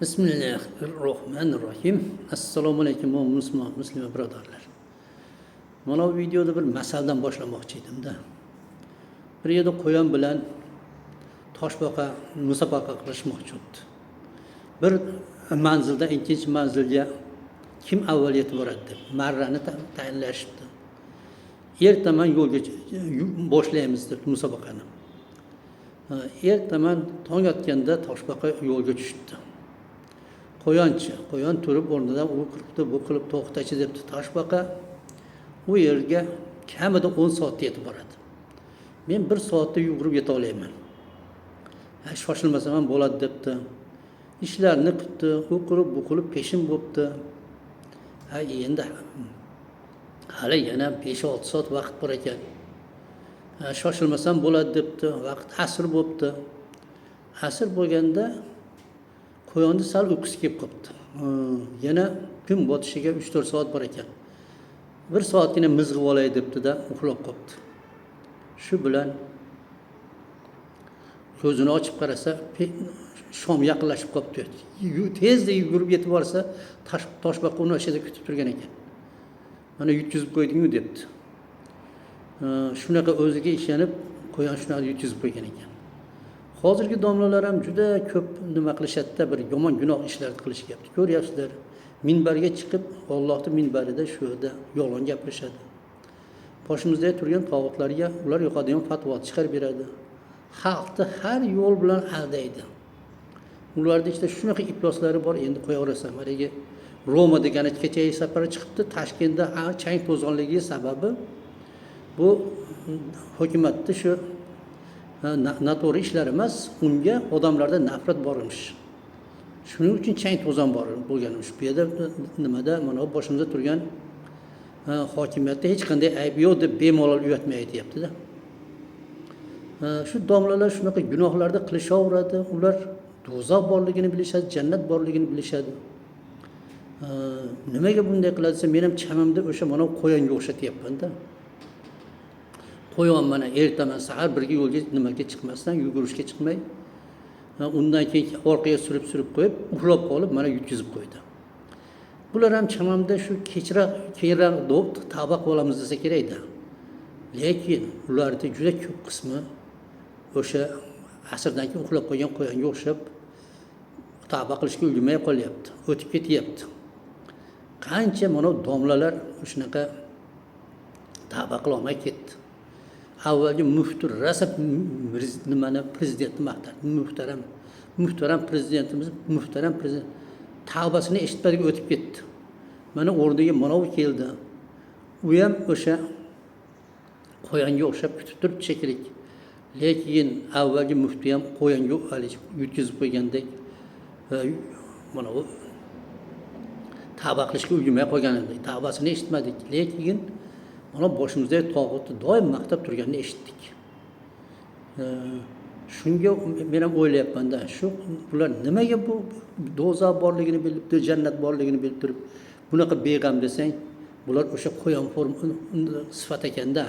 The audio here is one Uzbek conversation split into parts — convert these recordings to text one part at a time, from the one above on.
Bismillahirrohmanirrohim. Assalomu alaykum muslima birodarlar. Mana bu videoda bir masaldan boshlamoqchi edim-da. Bir yerda qo'yon bilan toshbaqa musobaqa qilishmoqchi edi. Bir manzildan ikkinchi manzilga kim avval yetib boradi deb marrani tayinlashibdi. Ertaman yo'lga boshlaymiz deb musobaqani. Ertaman tong otganda toshbaqa yo'lga tushdi. Qo'yon turib o'rnidan u qilibdi, bu qilib to'xtachi debdi. Toshbaqa u yerga kamida 10 soatda yetib boradi. Men 1 soatda yugurib yeta olayman. Shoshilmasam ham bo'ladi debdi. Ishlarni qildi, u qilib, bu qilib peshin bo'pti. Endi hali yana 5-6 soat vaqt bor ekan. Shoshilmasam bo'ladi debdi. Vaqt asr bo'pti. Asr bo'lganda qo'yonni sal uyqusi kelib qopti. Yana kun botishiga 3-4 soat bor ekan. 1 soatgina mizg'ib olay debdi-da, uxlab qopti. Shu bilan ko'zini ochib qarasa, shom yaqinlashib qopti. Tezda yugurib yetib borsa, toshbaqa uni ichida kutib turgan ekan. Mana yutkizib qo'yding-ku debdi. Shunaqa o'ziga ishonib, qo'yon shunaqa yutkizib qo'ygan ekan. Hozirgi domlalar ham juda ko'p nima qilishadi-da, bir yomon gunoh ishlarni qilishyapti. Ko'ryapsizlar, minbarga chiqib, Allohning minbarida shu yerda yolg'on gapirishadi. Boshimizda turgan tog'otlarga ular yo'qadigan fatvo chiqarib beradi. Xalqni har yo'l bilan aldaydi. Ularda işte shunaqa ifloslari bor, endi qo'yaverasan. Marega Roma degani kechayi safari chiqibdi. Toshkentda chang to'zonligi sababi bu hukumatning shu noto'g'ri ishlar emas, unga odamlarda nafrat bor emish. Shuning uchun chang to'zon bor bo'lgan emish. Bu yerda nimada mana boshimizda turgan hokimiyatda hech qanday ayb yo'q deb bemalol uyatmayapti-da. Shu domlalar shunaqa gunohlarni qilishaveradi. Ular do'zax borligini bilishadi, jannat borligini bilishadi. Nimaga bunday qiladi desa, men ham chamamda o'sha mana qo'yonga o'xshatyapman-da. Qo'yon mana ertaman sahar birga yo'lga nimaga chiqmasdan, yugurishga chiqmay, undan keyin orqaga surib qo'yib, uxlab qolib, mana yutkizib qo'ydi. Bular ham chamamda shu keyinroq tavba qilib olamiz desa kerak-da. Lekin ularning juda ko'p qismi o'sha asrdan keyin uxlab qolgan qo'yonga o'xshab tavba qilishga ulgurmay qolyapti, o'tib ketyapti. Qancha mana domlalar shunaqa tavba qila olmay ketdi. Avvalgi mufti Rasab nimani prezidentni maqtadi. Muhtaram prezidentimiz, muhtaram prezident tavbasini eshitmadik o'tib ketdi. Mana o'rniga mana u keldi. U ham o'sha qo'yonga o'xshab kutib turibdi shekilli. Lekin avvalgi mufti ham qo'yonga yutkizib qo'ygandek mana u tavba qilishga ulgurmay qolgan edi. Tavbasini eshitmadik. Lekin mana boshimizda tog'otni doim maqtab turganini eshitdik. Shunga men ham o'ylayapman-da, shu bular nimaga bu do'zax borligini bilib, jannat borligini bilib turib, bunaqa beg'am desang, bular o'sha qo'yon form sifat ekanda.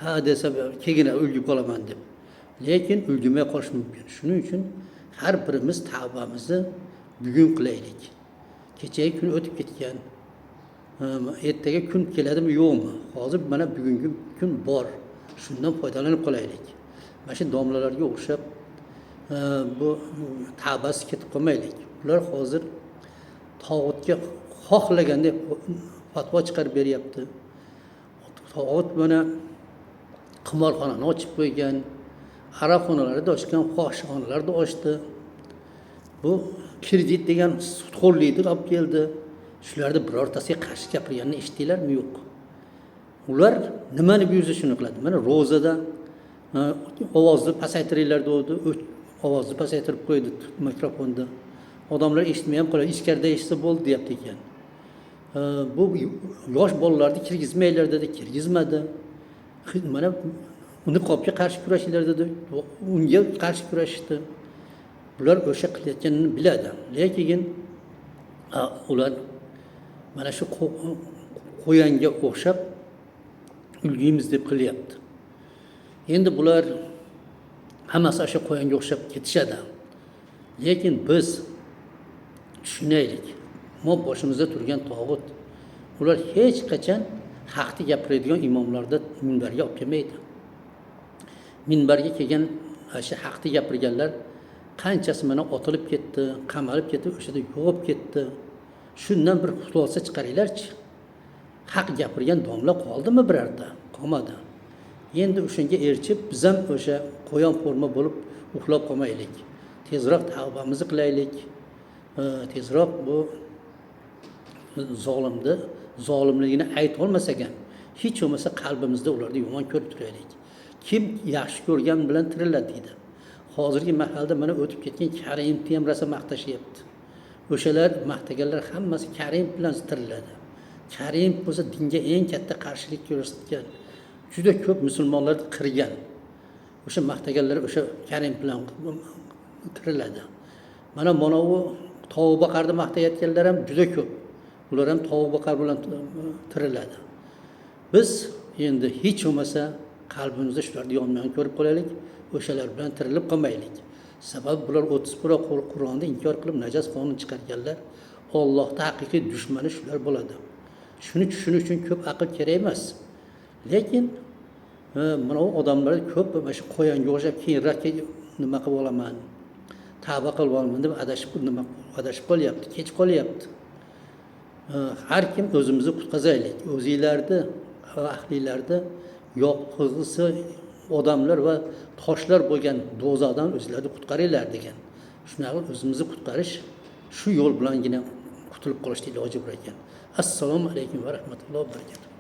Ha desa, keyin o'lgib qolaman deb. Lekin o'lgimay qolish mumkin. Shuning uchun har birimiz tavbamizni bugun qilaylik. Kechagi kun o'tib ketgan. Ertaga kun keladimi yo'qmi? Hozir mana bugungi kun bor. Shundan foydalanib qolaylik. Mana shu domlalarga o'xshab bu tavbasi ketib qolmaylik. Ular hozir tog'otga xohlaganda fatvo chiqarib beryapti. Tog'ot mana qimorxonani ochib qo'ygan, aroqxonalarni ochgan, fohishaxonalarni ochdi. Bu kredit degan sudxo'rlikni olib keldi. Shularni birortasiga qarshi gapirganini eshitdinglarmi? Yo'q. Ular nimani buyursa shuni qiladi. Mana ro'zada ovozni pasaytiringlar dedi. Ovozni pasaytirib qo'ydi mikrofonda. Odamlar eshitmay ham qoladi. Ichkarida eshitsa bo'ldi deyapti ekan. Bu yosh bolalarni kirgizmaylar dedi, kirgizmadi. Mana niqobga qarshi kurashinglar dedi. Unga qarshi kurashdi. Bular o'sha qilayotganini biladi. Lekin ular mana shu qo'yonga o'xshab ulguymiz deb qilyapti. Endi bular hammasi o'sha qo'yonga o'xshab ketishadi. Lekin biz tushunaylik. Boshimizda turgan tog'ut. Ular hech qachon haqni gapiradigan imomlarni minbarga olib kelmaydi. Minbarga kelgan o'sha haqni gapirganlar qanchasi mana otilib ketdi, qamalib ketdi, o'shada yo'qolib ketdi. Shundan bir xulosa chiqaringlarchi. Haq gapirgan domla qoldimi birorta? Qolmadi. Endi o'shanga erchib biz ham o'sha qo'yon forma bo'lib uxlab qolmaylik. Tezroq tavbamizni qilaylik. Tezroq bu zolimligini ayta olmasak ham, hech bo'lmasa qalbimizda ularni yomon ko'rib turaylik. Kim yaxshi ko'rgan bilan tiriladi deydi. Hozirgi mahalda mana o'tib ketgan Karimni ham rosa maqtashyapti. O'shalar maqtaganlar hammasi Karim bilan tiriladi. Karim bo'lsa dinga eng katta qarshilik ko'rsatgan. Juda ko'p musulmonlarni qirgan. O'sha maqtaganlar o'sha Karim bilan tiriladi. Mana bu tovuq baqarni maqtayotganlar ham juda ko'p. Ular ham tovuq baqar bilan tiriladi. Biz endi hech bo'lmasa qalbimizda shularni yonma-yon ko'rib qolaylik, o'shalar bilan tirilib qolmaylik. Sababi bular 30% Qur'onni inkor qilib najas qonun chiqarganlar. Allohning haqiqiy dushmani shular bo'ladi. Shuni tushunish uchun ko'p aql kerak emas. Lekin mana bu odamlar ko'p mana shu qo'yonga o'xshab keyinroq nima qilib olaman, tavba qilib olaman deb adashib qolyapti, kech qolyapti. Har kim o'zimizni qutqazaylik. O'zingizlarni va ahlilarda yoqilg'isi odamlar va toshlar bo'lgan do'zaxdan o'zinglarni qutqaringlar degan. Shunaqa o'zimizni qutqarish shu yo'l bilangina qutulib qolishning iloji bor ekan. Assalomu alaykum va rahmatullohi va barakatuh.